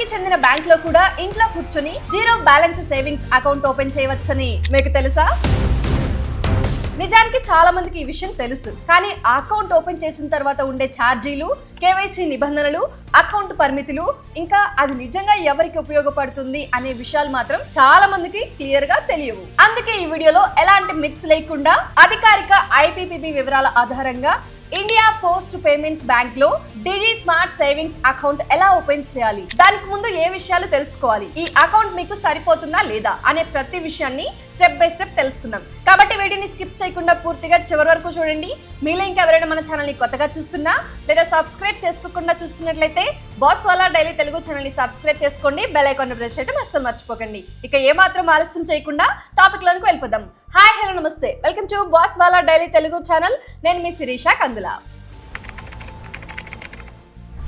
నిజానికి చెందిన బ్యాంక్ లో కూడా ఇంట్లో కూర్చొని zero balance savings account open చేయవచ్చని మీకు తెలుసా? నిజానికి చాలా మందికి ఈ విషయం తెలుసు, కానీ అకౌంట్ ఓపెన్ చేసిన తర్వాత ఉండే ఛార్జీలు, కేవైసీ నిబంధనలు, అకౌంట్ పరిమితులు, ఇంకా అది నిజంగా ఎవరికి ఉపయోగపడుతుంది అనే విషయాలు మాత్రం చాలా మందికి క్లియర్ గా తెలియవు. అందుకే ఈ వీడియోలో ఎలాంటి మిక్స్ లేకుండా అధికారిక ఐపీపీబీ వివరాల ఆధారంగా ఇండియా పోస్ట్ పేమెంట్స్ బ్యాంక్ లో డిజి స్మార్ట్ సేవింగ్స్ అకౌంట్ ఎలా ఓపెన్ చేయాలి, దానికి ముందు ఏ విషయాలు తెలుసుకోవాలి, ఈ అకౌంట్ మీకు సరిపోతుందా లేదా అనే ప్రతి విషయాన్ని స్టెప్ బై స్టెప్ తెలుసుకుందాం. కాబట్టి వీడియోని స్కిప్ చేయకుండా పూర్తిగా చివరి వరకు చూడండి. మీలో ఇంకా ఎవరైనా మన ఛానల్ ని కొత్తగా చూస్తున్నా లేదా సబ్స్క్రైబ్ చేసుకోకుండా చూస్తున్నట్లయితే బాస్ వాలా డైలీ తెలుగు ఛానల్ ని సబ్స్క్రైబ్ చేసుకోండి, బెల్ ఐకాన్ ప్రెస్ చేయడం అస్సలు మర్చిపోకండి. ఇక ఏమాత్రం ఆలస్యం చేయకుండా టాపిక్ లోనికి వెళ్ళిపోదాం. హాయ్, హలో, నమస్తే, వెల్కమ్ టు బాస్ వాలా డైలీ తెలుగు ఛానల్. నేను మీ శిరీష కందుల.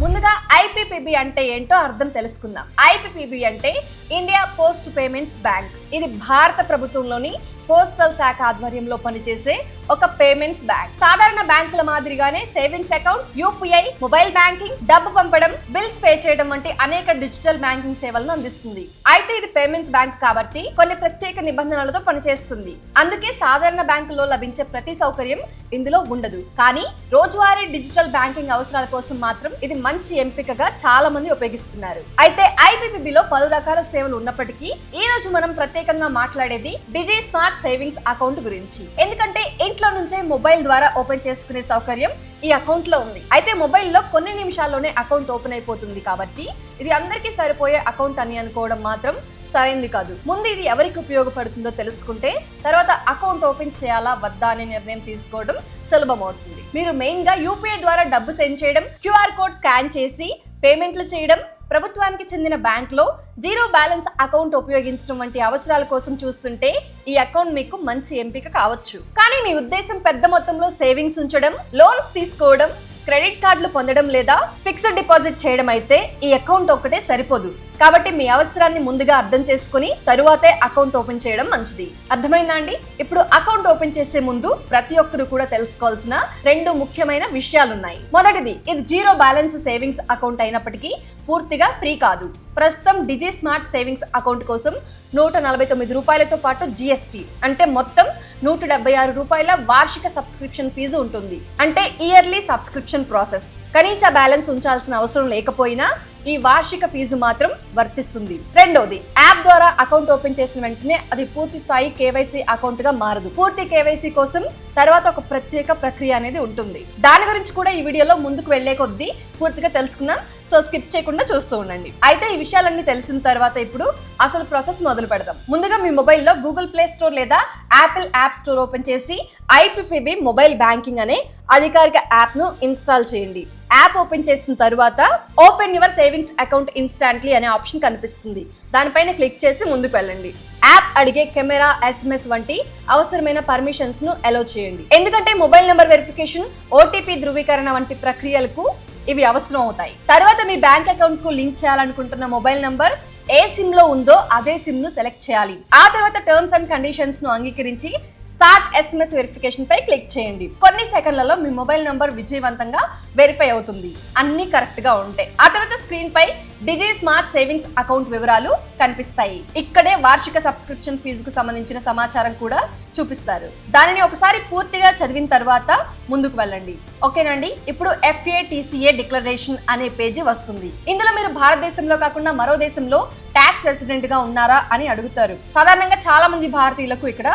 ముందుగా ఐపీపీబీ అంటే ఏంటో అర్థం తెలుసుకుందాం. ఐపీపీబీ అంటే ఇండియా పోస్ట్ పేమెంట్స్ బ్యాంక్. ఇది భారత ప్రభుత్వంలోని పోస్టల్ శాఖ ఆధ్వర్యంలో పనిచేసే ఒక పేమెంట్స్ బ్యాంక్. సాధారణ బ్యాంకుల మాదిరిగానే savings account, UPI, mobile banking, డబ్బు పంపడం, బిల్స్ పే చేయడం వంటి అనేక డిజిటల్ బ్యాంకింగ్ సేవలను అందిస్తుంది. అయితే ఇది పేమెంట్స్ బ్యాంక్ కాబట్టి కొన్ని ప్రత్యేక నిబంధనలతో పనిచేస్తుంది. అందుకే సాధారణ బ్యాంకుల్లో లభించే ప్రతి సౌకర్యం ఇందులో ఉండదు. కానీ రోజువారీ డిజిటల్ బ్యాంకింగ్ అవసరాల కోసం మాత్రం ఇది మంచి ఎంపికగా చాలా మంది ఉపయోగిస్తున్నారు. అయితే ఐపీపీబీలో పలు రకాల సేవలు ఉన్నప్పటికీ ఈ రోజు మనం ప్రత్యేకంగా మాట్లాడేది డిజి స్మార్ట్ సేవింగ్స్ అకౌంట్ గురించి. ఎందుకంటే ఇంట్లో నుంచే మొబైల్ ద్వారా ఓపెన్ చేసుకునే సౌకర్యం ఈ అకౌంట్ లో ఉంది. అయితే మొబైల్లో కొన్ని నిమిషాల్లోనే అకౌంట్ ఓపెన్ అయిపోతుంది కాబట్టి ఇది అందరికీ సరిపోయే అకౌంట్ అని అనుకోవడం మాత్రం సరైంది కాదు. ముందు ఇది ఎవరికి ఉపయోగపడుతుందో తెలుసుకుంటే తర్వాత అకౌంట్ ఓపెన్ చేయాలా వద్దా అనే నిర్ణయం తీసుకోవడం సులభం అవుతుంది. మీరు మెయిన్ గా యూపీఐ ద్వారా డబ్బు సెండ్ చేయడం, క్యూఆర్ కోడ్ స్కాన్ చేసి పేమెంట్లు చేయడం, ప్రభుత్వానికి చెందిన బ్యాంక్ లో జీరో బ్యాలెన్స్ అకౌంట్ ఉపయోగించడం వంటి అవసరాల కోసం చూస్తుంటే ఈ అకౌంట్ మీకు మంచి ఎంపిక కావచ్చు. కానీ మీ ఉద్దేశం పెద్ద మొత్తంలో సేవింగ్స్ ఉంచడం, లోన్స్ తీసుకోవడం, క్రెడిట్ కార్డులు పొందడం లేదా ఫిక్స్డ్ డిపాజిట్ చేయడం అయితే ఈ అకౌంట్ ఒక్కటే సరిపోదు. కాబట్టి మీ అవసరాన్ని ముందుగా అర్థం చేసుకుని తరువాతే అకౌంట్ ఓపెన్ చేయడం మంచిది. అర్థమైందా అండి? ఇప్పుడు అకౌంట్ ఓపెన్ చేసే ముందు ప్రతి ఒక్కరు కూడా తెలుసుకోవాల్సిన రెండు ముఖ్యమైన విషయాలున్నాయి. మొదటిది, ఇది జీరో బ్యాలెన్స్ సేవింగ్స్ అకౌంట్ అయినప్పటికీ పూర్తిగా ఫ్రీ కాదు. ప్రస్తుతం డిజి స్మార్ట్ సేవింగ్స్ అకౌంట్ కోసం 149 రూపాయలతో పాటు జిఎస్టీ అంటే మొత్తం 176 రూపాయల వార్షిక సబ్స్క్రిప్షన్ ఫీజు ఉంటుంది. అంటే ఇయర్లీ సబ్స్క్రిప్షన్ ప్రాసెస్. కనీస బ్యాలెన్స్ ఉంచాల్సిన అవసరం లేకపోయినా ఈ వార్షిక ఫీజు మాత్రం వర్తిస్తుంది. రెండోది, యాప్ ద్వారా అకౌంట్ ఓపెన్ చేసిన వెంటనే అది పూర్తి స్థాయి కేవైసీ అకౌంట్ గా మారదు. పూర్తి కేవైసీ కోసం తర్వాత ఒక ప్రత్యేక ప్రక్రియ అనేది ఉంటుంది. దాని గురించి కూడా ఈ వీడియోలో ముందుకు వెళ్లే కొద్దీ పూర్తిగా తెలుసుకుందాం. సో స్కిప్ చేయకుండా చూస్తూ ఉండండి. అయితే ఈ విషయాలన్నీ తెలిసిన తర్వాత ఇప్పుడు అసలు ప్రాసెస్ మొదలు పెడదాం. ముందుగా మీ మొబైల్లో గూగుల్ ప్లే స్టోర్ లేదా యాపిల్ యాప్ స్టోర్ ఓపెన్ చేసి ఐపీపీబీ మొబైల్ బ్యాంకింగ్ అనే అధికారిక యాప్ ను ఇన్స్టాల్ చేయండి. యాప్ ఓపెన్ చేసిన తర్వాత open your savings account instantly అనే ఆప్షన్ కనిపిస్తుంది. దానిపైన క్లిక్ చేసి ముందుకు వెళ్ళండి. యాప్ అడిగే కెమెరా, ఎస్ఎంఎస్ వంటి అవసరమైన పర్మిషన్స్ ను అలౌ చేయండి. ఎందుకంటే మొబైల్ నెంబర్ వెరిఫికేషన్, ఓటీపీ ధృవీకరణ వంటి ప్రక్రియలకు ఇవి అవసరం అవుతాయి. తర్వాత మీ బ్యాంక్ అకౌంట్ కు లింక్ చేయాలనుకుంటున్న మొబైల్ నంబర్ ఏ సిమ్ లో ఉందో అదే సిమ్ ను సెలెక్ట్ చేయాలి. ఆ తర్వాత టర్మ్స్ అండ్ కండిషన్స్ ను అంగీకరించి స్టార్ట్ ఎస్ఎంఎస్ వెరిఫికేషన్ పై క్లిక్ చేయండి. కొన్ని సెకండ్లలో మీ మొబైల్ నంబర్ విజయవంతంగా వెరిఫై అవుతుంది, అన్ని కరెక్ట్ గా ఉంటాయి. ఆ తర్వాత స్క్రీన్ పై డిజి స్మార్ట్ సేవింగ్స్ అకౌంట్ వివరాలు కనిపిస్తాయి. ఇక్కడే వార్షిక సబ్స్క్రిప్షన్ ఫీజుకు సంబంధించిన సమాచారం కూడా చూపిస్తారు. దానిని ఒకసారి పూర్తిగా చదివిన తర్వాత ముందుకు వెళ్ళండి. ఓకేనండి? ఇప్పుడు FATCA డిక్లరేషన్ అనే పేజీ వస్తుంది. ఇందులో మీరు భారతదేశంలో కాకుండా మరో దేశంలో ట్యాక్స్ రెసిడెంట్ గా ఉన్నారా అని అడుగుతారు. సాధారణంగా చాలా మంది భారతీయులకు ఇక్కడ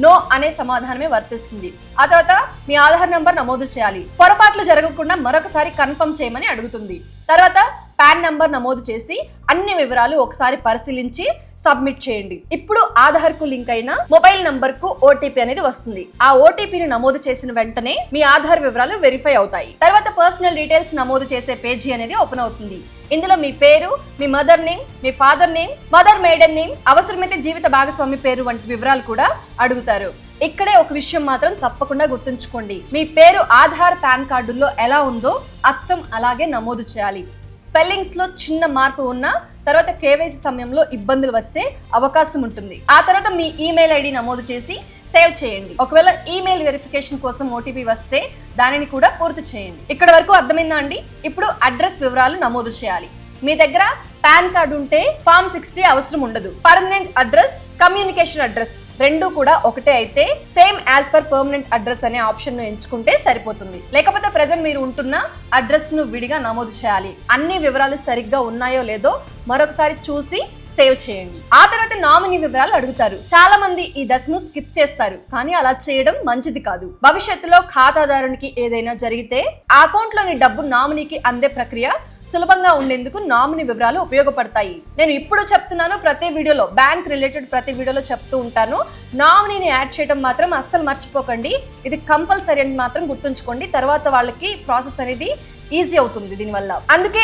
నో అనే సమాధానమే వర్తిస్తుంది. ఆ తర్వాత మీ ఆధార్ నంబర్ నమోదు చేయాలి. పొరపాట్లు జరగకుండా మరొకసారి కన్ఫర్మ్ చేయమని అడుగుతుంది. తర్వాత పాన్ నంబర్ నమోదు చేసి అన్ని వివరాలు ఒకసారి పరిశీలించి సబ్మిట్ చేయండి. ఇప్పుడు ఆధార్ కు లింక్ అయిన మొబైల్ నంబర్ కు ఓటీపీ అనేది వస్తుంది. ఆ ఓటీపీని నమోదు చేసిన వెంటనే మీ ఆధార్ వివరాలు వెరిఫై అవుతాయి. తర్వాత పర్సనల్ డీటెయిల్స్ నమోదు చేసే పేజీ అనేది ఓపెన్ అవుతుంది. ఇందులో మీ పేరు, మీ మదర్ నేమ్, మీ ఫాదర్ నేమ్, మదర్ మేడన్ నేమ్, అవసరమైతే జీవిత భాగస్వామి పేరు వంటి వివరాలు కూడా అడుగుతారు. ఇక్కడే ఒక విషయం మాత్రం తప్పకుండా గుర్తుంచుకోండి. మీ పేరు ఆధార్, పాన్ కార్డుల్లో ఎలా ఉందో అచ్చం అలాగే నమోదు చేయాలి. స్పెల్లింగ్స్ లో చిన్న మార్పు ఉన్నా తర్వాత కేవైసీ సమయంలో ఇబ్బందులు వచ్చే అవకాశం ఉంటుంది. ఆ తర్వాత మీ ఈమెయిల్ ఐడి నమోదు చేసి సేవ్ చేయండి. ఒకవేళ ఈమెయిల్ వెరిఫికేషన్ కోసం ఓటీపీ వస్తే దానిని కూడా పూర్తి చేయండి. ఇక్కడ వరకు అర్థమైందా అండి? ఇప్పుడు అడ్రస్ వివరాలు నమోదు చేయాలి. మీ దగ్గర పాన్ కార్డు ఉంటే ఫామ్ 60 అవసరం ఉండదు. పర్మనెంట్ అడ్రస్, కమ్యూనికేషన్ అడ్రస్ రెండు కూడా ఒకటే అయితే same as per permanent address అనే ఆప్షన్ ను ఎంచుకుంటే సరిపోతుంది. లేకపోతే ప్రెజెంట్ మీరు ఉంటున్న అడ్రస్ ను విడిగా నమోదు చేయాలి. అన్ని వివరాలు సరిగ్గా ఉన్నాయో లేదో మరొకసారి చూసి సేవ్ చేయండి. ఆ తర్వాత నామినీ వివరాలు అడుగుతారు. చాలా మంది ఈ దశను స్కిప్ చేస్తారు, కానీ అలా చేయడం మంచిది కాదు. భవిష్యత్తులో ఖాతాదారునికి ఏదైనా జరిగితే ఆ అకౌంట్ లోని డబ్బు నామినీకి అందే ప్రక్రియ సులభంగా ఉండేందుకు నామినీ వివరాలు ఉపయోగపడతాయి. నేను ఇప్పుడు చెప్తున్నాను, ప్రతి వీడియోలో బ్యాంక్ రిలేటెడ్ ప్రతి వీడియోలో చెప్తూ ఉంటాను. నామినీని యాడ్ చేయడం మాత్రం అస్సలు మర్చిపోకండి. ఇది కంపల్సరీ అని మాత్రం గుర్తుంచుకోండి. తర్వాత వాళ్ళకి ప్రాసెస్ అనేది ఈజీ అవుతుంది దీనివల్ల. అందుకే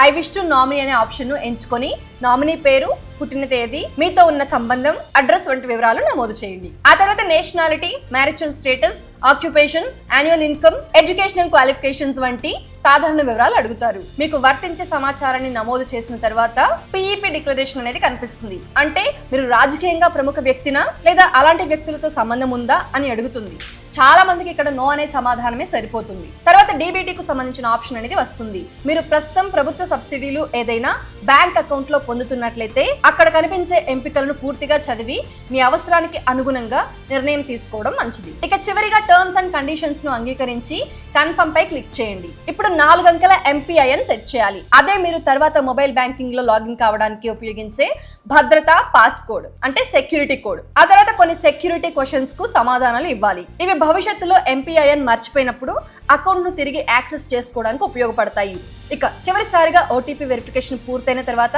ఐ విష్ టు నామినీ అనే ఆప్షన్ ను ఎంచుకొని నామినీ పేరు, పుట్టిన తేదీ, మీతో ఉన్న సంబంధం, అడ్రస్ వంటి వివరాలు నమోదు చేయండి. ఆ తర్వాత nationality, marital status, occupation, annual income, educational qualifications వంటి సాధారణ వివరాలు అడుగుతారు. మీకు వర్తించే సమాచారాన్ని నమోదు చేసిన తర్వాత పీఈపీ డిక్లరేషన్ అనేది కనిపిస్తుంది. అంటే మీరు రాజకీయంగా ప్రముఖ వ్యక్తినా లేదా అలాంటి వ్యక్తులతో సంబంధం ఉందా అని అడుగుతుంది. చాలా మందికి ఇక్కడ నో అనే సమాధానమే సరిపోతుంది. తర్వాత డీబీటీకు సంబంధించిన ఆప్షన్ అనేది వస్తుంది. మీరు ప్రస్తుతం ప్రభుత్వ సబ్సిడీలు ఏదైనా బ్యాంక్ అకౌంట్ లో పొందుతున్నట్లయితే అక్కడ కనిపించే ఎంపికలను పూర్తిగా చదివి మీ అవసరానికి అనుగుణంగా నిర్ణయం తీసుకోవడం మంచిది. ఇక చివరిగా టర్మ్స్ అండ్ కండిషన్స్ ను అంగీకరించి కన్ఫర్మ్ పై క్లిక్ చేయండి. ఇప్పుడు 4 అంకెల MPIN సెట్ చేయాలి. అదే మీరు తర్వాత మొబైల్ బ్యాంకింగ్ లో లాగిన్ కావడానికి ఉపయోగించే భద్రతా పాస్ కోడ్, అంటే సెక్యూరిటీ కోడ్. ఆ తర్వాత కొన్ని సెక్యూరిటీ క్వశ్చన్స్ కు సమాధానాలు ఇవ్వాలి. ఇవి భవిష్యత్తులో MPIN మర్చిపోయినప్పుడు అకౌంట్ ను తిరిగి యాక్సెస్ చేసుకోవడానికి ఉపయోగపడతాయి. ఇక చివరిసారిగా OTP వెరిఫికేషన్ పూర్తయిన తర్వాత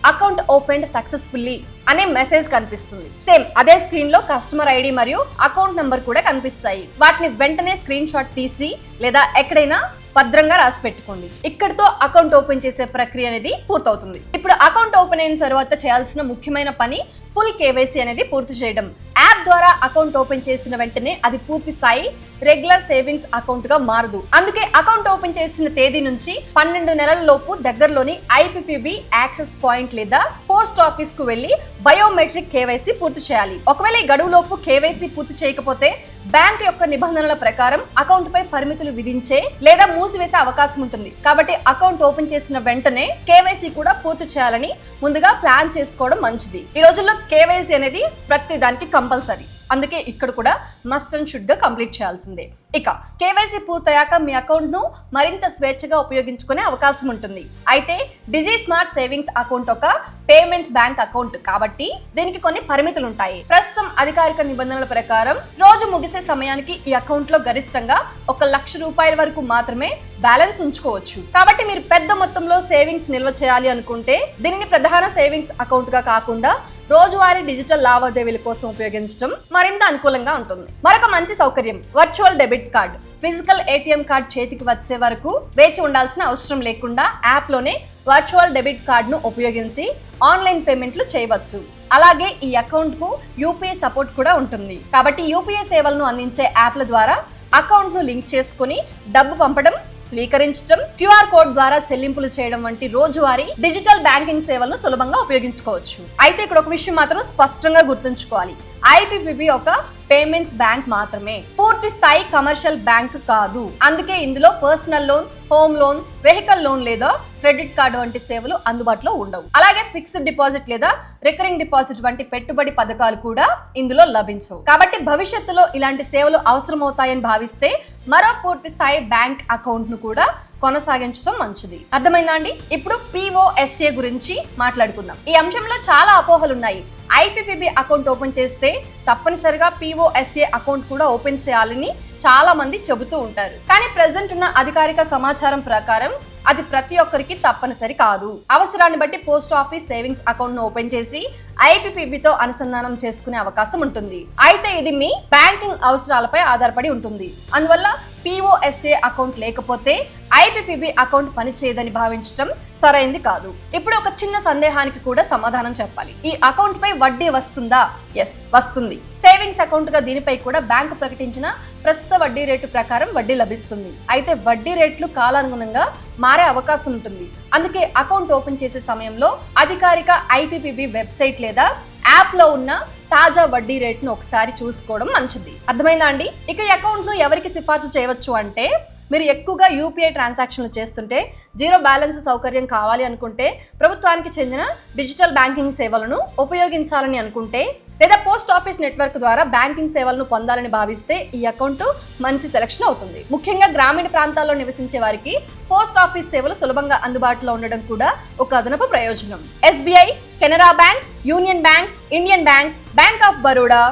అకౌంట్ ఓపెన్డ్ సక్సెస్ఫుల్లీ అనే మెసేజ్ కనిపిస్తుంది. సేమ్ అదే స్క్రీన్ లో కస్టమర్ ఐడి మరియు అకౌంట్ నంబర్ కూడా కనిపిస్తాయి. వాటిని వెంటనే స్క్రీన్ షాట్ తీసి లేదా ఎక్కడైనా భద్రంగా రాసి పెట్టుకోండి. ఇక్కడితో అకౌంట్ ఓపెన్ చేసే ప్రక్రియ అనేది పూర్తవుతుంది. ఇప్పుడు అకౌంట్ ఓపెన్ అయిన తర్వాత చేయాల్సిన ముఖ్యమైన పని ఫుల్ KYC అనేది పూర్తి చేయడం. యాప్ ద్వారా అకౌంట్ ఓపెన్ చేసిన వెంటనే అది పూర్తి స్థాయి రెగ్యులర్ సేవింగ్స్ అకౌంట్ గా మారదు. అందుకే అకౌంట్ ఓపెన్ చేసిన తేదీ నుంచి 12 నెలల లోపు దగ్గరలోని IPPB యాక్సెస్ పాయింట్ లేదా పోస్ట్ ఆఫీస్ కు వెళ్లి బయోమెట్రిక్ KYC పూర్తి చేయాలి. ఒకవేళ ఈ గడువులోపు KYC పూర్తి చేయకపోతే బ్యాంక్ యొక్క నిబంధనల ప్రకారం అకౌంట్ పై పరిమితులు విధించే లేదా మూసివేసే అవకాశం ఉంటుంది. కాబట్టి అకౌంట్ ఓపెన్ చేసిన వెంటనే KYC కూడా పూర్తి చేయాలని ముందుగా ప్లాన్ చేసుకోవడం మంచిది. ఈ రోజుల్లో KYC అనేది ప్రతి దానికి కంపల్సరీ. అందుకే ఇక్కడ కూడా మస్ట్ అండ్ షుడ్ గా కంప్లీట్ చేయాల్సిందే. ఇక KYC పూర్తయ్యాక మీ అకౌంట్ ను మరింత స్వేచ్ఛగా ఉపయోగించుకునే అవకాశం ఉంటుంది. అయితే డిజి స్మార్ట్ సేవింగ్స్ అకౌంట్ ఒక పేమెంట్స్ బ్యాంక్ అకౌంట్ కాబట్టి దీనికి కొన్ని పరిమితులు ఉంటాయి. ప్రస్తుతం అధికారిక నిబంధనల ప్రకారం రోజు ముగిసే సమయానికి ఈ అకౌంట్ లో గరిష్టంగా 1,00,000 రూపాయల వరకు మాత్రమే బ్యాలెన్స్ ఉంచుకోవచ్చు. కాబట్టి మీరు పెద్ద మొత్తంలో సేవింగ్స్ నిల్వ చేయాలి అనుకుంటే దీనిని ప్రధాన సేవింగ్స్ అకౌంట్ గా కాకుండా రోజువారీ డిజిటల్ లావాదేవీల కోసం ఉపయోగించడం మరింత అనుకూలంగా ఉంటుంది. మరొక మంచి సౌకర్యం virtual debit card. Physical ATM card చేతికి వచ్చే వరకు వేచి ఉండాల్సిన అవసరం లేకుండా యాప్ లోనే వర్చువల్ డెబిట్ కార్డ్ ను ఉపయోగించి ఆన్లైన్ పేమెంట్లు చేయవచ్చు. అలాగే ఈ అకౌంట్ కు UPI సపోర్ట్ కూడా ఉంటుంది. కాబట్టి UPI సేవలను అందించే యాప్ల ద్వారా అకౌంట్ ను లింక్ చేసుకుని డబ్బు పంపడం, స్వీకరించడం, QR కోడ్ ద్వారా చెల్లింపులు చేయడం వంటి రోజువారీ డిజిటల్ బ్యాంకింగ్ సేవలను సులభంగా ఉపయోగించుకోవచ్చు. అయితే ఇక్కడ ఒక విషయం మాత్రం స్పష్టంగా గుర్తుంచుకోవాలి. IPPB ఒక పేమెంట్స్ బ్యాంక్ మాత్రమే, పూర్తి స్థాయి కమర్షియల్ బ్యాంక్ కాదు. అందుకే ఇందులో personal loan, home loan, vehicle loan లేదా క్రెడిట్ కార్డు వంటి సేవలు అందుబాటులో ఉండవు. అలాగే ఫిక్స్డ్ డిపాజిట్ లేదా రికరింగ్ డిపాజిట్ వంటి పెట్టుబడి పథకాలు కూడా ఇందులో లభించవు. కాబట్టి భవిష్యత్తులో ఇలాంటి సేవలు అవసరమవుతాయని భావిస్తే మరో పూర్తి స్థాయి బ్యాంక్ అకౌంట్ ను కూడా కొనసాగించడం మంచిది. అర్థమైందా అండి? ఇప్పుడు POSA గురించి మాట్లాడుకుందాం. ఈ అంశంలో చాలా అపోహలు ఉన్నాయి. IPPB అకౌంట్ ఓపెన్ చేస్తే తప్పనిసరిగా POSA అకౌంట్ కూడా ఓపెన్ చేయాలని చాలా మంది చెబుతూ ఉంటారు. కానీ ప్రెసెంట్ ఉన్న అధికారిక సమాచారం ప్రకారం అది ప్రతి ఒక్కరికి తప్పనిసరి కాదు. అవసరాన్ని బట్టి పోస్ట్ ఆఫీస్ సేవింగ్స్ అకౌంట్ ను ఓపెన్ చేసి IPPB తో అనుసంధానం చేసుకునే అవకాశం ఉంటుంది. అయితే ఇది మీ బ్యాంకింగ్ అవసరాలపై ఆధారపడి ఉంటుంది. అందువల్ల POSA అకౌంట్ లేకపోతే IPPB అకౌంట్ పనిచేయదని భావించడం సరైంది కాదు. ఇప్పుడు ఒక చిన్న సందేహానికి కూడా సమాధానం చెప్పాలి. ఈ అకౌంట్ పై వడ్డీ వస్తుందా? ఎస్, వస్తుంది. సేవింగ్స్ అకౌంట్ గా దీనిపై కూడా బ్యాంకు ప్రకటించిన ప్రస్తుత వడ్డీ రేటు ప్రకారం వడ్డీ లభిస్తుంది. అయితే వడ్డీ రేట్లు కాలానుగుణంగా మారే అవకాశం ఉంటుంది. అందుకే అకౌంట్ ఓపెన్ చేసే సమయంలో అధికారిక IPPB వెబ్సైట్ లేదా యాప్ లో ఉన్న తాజా వడ్డీ రేటును ఒకసారి చూసుకోవడం మంచిది. అర్థమైందా అండి? ఇక ఈ అకౌంట్ ను ఎవరికి సిఫార్సు చేయవచ్చు అంటే మీరు ఎక్కువగా యూపీఐ ట్రాన్సాక్షన్లు చేస్తుంటే, జీరో బ్యాలెన్స్ సౌకర్యం కావాలి అనుకుంటే, ప్రభుత్వానికి చెందిన డిజిటల్ బ్యాంకింగ్ సేవలను ఉపయోగించాలని అనుకుంటే, లేదా పోస్ట్ ఆఫీస్ నెట్వర్క్ ద్వారా బ్యాంకింగ్ సేవలను పొందాలని భావిస్తే ఈ అకౌంట్ మంచి సెలక్షన్ అవుతుంది. ముఖ్యంగా గ్రామీణ ప్రాంతాల్లో నివసించే వారికి పోస్ట్ ఆఫీస్ సేవలు సులభంగా అందుబాటులో ఉండడం కూడా ఒక అదనపు ప్రయోజనం. SBI, Canara bank, union bank, Indian bank, bank of Baroda,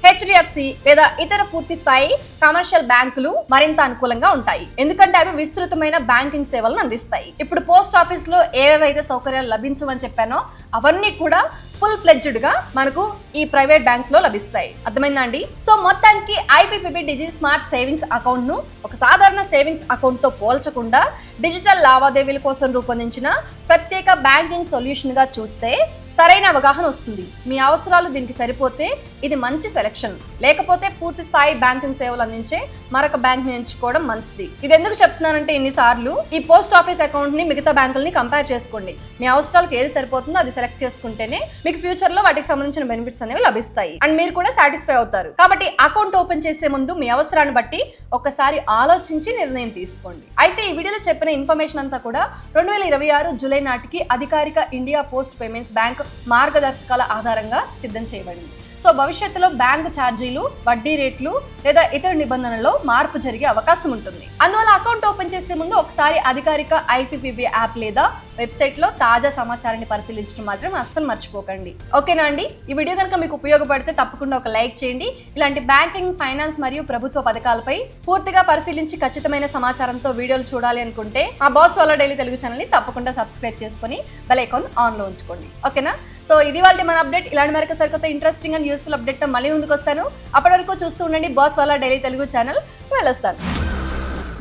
HDFC లేదా ఇతర పూర్తి స్థాయి కమర్షియల్ బ్యాంకులు మరింత అనుకూలంగా ఉంటాయి, ఎందుకంటే అవి విస్తృతమైన బ్యాంకింగ్ సేవలను అందిస్తాయి. ఇప్పుడు పోస్ట్ ఆఫీస్ లో ఏవైతే సౌకర్యాలు లభించవని చెప్పానో అవన్నీ కూడా ఫుల్ ఫ్లెడ్జ్డ్ గా మనకు ఈ ప్రైవేట్ బ్యాంక్స్ లో లభిస్తాయి. అర్థమైందా అండి? సో మొత్తానికి ఐపీపీబీ డిజి స్మార్ట్ సేవింగ్స్ అకౌంట్ ను ఒక సాధారణ సేవింగ్స్ అకౌంట్ తో పోల్చకుండా డిజిటల్ లావాదేవీల కోసం రూపొందించిన ప్రత్యేక బ్యాంకింగ్ సొల్యూషన్ గా చూస్తే సరైన అవగాహన వస్తుంది. మీ అవసరాలు దీనికి సరిపోతే ఇది మంచి సెలెక్షన్, లేకపోతే పూర్తి స్థాయి బ్యాంకింగ్ సేవలు అందించే మరొక బ్యాంక్ ని ఎంచుకోవడం మంచిది. ఇది ఎందుకు చెప్తున్నానంటే, ఇన్నిసార్లు ఈ పోస్ట్ ఆఫీస్ అకౌంట్ ని మిగతా బ్యాంకుల్ని కంపేర్ చేసుకోండి. మీ అవసరాలకు ఏది సరిపోతుందో అది సెలెక్ట్ చేసుకుంటేనే మీకు ఫ్యూచర్ లో వాటికి సంబంధించిన బెనిఫిట్స్ అనేవి లభిస్తాయి అండ్ మీరు కూడా సాటిస్ఫై అవుతారు. కాబట్టి అకౌంట్ ఓపెన్ చేసే ముందు మీ అవసరాన్ని బట్టి ఒకసారి ఆలోచించి నిర్ణయం తీసుకోండి. అయితే ఈ వీడియోలో చెప్పిన ఇన్ఫర్మేషన్ అంతా కూడా 2026 జూలై నాటికి అధికారిక ఇండియా పోస్ట్ పేమెంట్స్ బ్యాంక్ మార్గదర్శకాల ఆధారంగా సిద్ధం చేయబడింది. సో భవిష్యత్తులో బ్యాంకు ఛార్జీలు, వడ్డీ రేట్లు లేదా ఇతర నిబంధనల్లో మార్పు జరిగే అవకాశం ఉంటుంది. అందువల్ల అకౌంట్ ఓపెన్ చేసే ముందు ఒకసారి అధికారిక ఐపీపీబీ యాప్ లేదా వెబ్సైట్ లో తాజా సమాచారాన్ని పరిశీలించడం మాత్రం అస్సలు మర్చిపోకండి. ఓకేనా అండి? ఈ వీడియో కనుక మీకు ఉపయోగపడితే తప్పకుండా ఒక లైక్ చేయండి. ఇలాంటి బ్యాంకింగ్, ఫైనాన్స్ మరియు ప్రభుత్వ పథకాలపై పూర్తిగా పరిశీలించి ఖచ్చితమైన సమాచారంతో వీడియోలు చూడాలి అనుకుంటే మా బాస్ వాలా డైలీ తెలుగు ఛానల్ ని తప్పకుండా సబ్స్క్రైబ్ చేసుకొని బెల్ ఐకాన్ ఆన్ లో ఉంచుకోండి. ఓకేనా? సో ఇది వాళ్ళ మన అప్డేట్. ఇలాంటి మరొక సరికొత్త ఇంట్రెస్టింగ్ అండ్ యూస్ఫుల్ అప్డేట్ తో మళ్ళీ ముందుకు వస్తాను. అప్పటి వరకు చూస్తూ ఉండండి బాస్ వాలా డైలీ తెలుగు ఛానల్. వెళ్ళొస్తాను.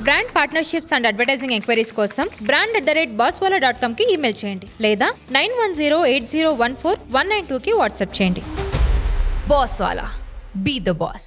Brand partnerships and advertising enquiries కోసం brand@bosswala.com కి ఈమెయిల్ చేయండి లేదా 9108014192కి వాట్సాప్ చేయండి. Boss Wala. Be the boss.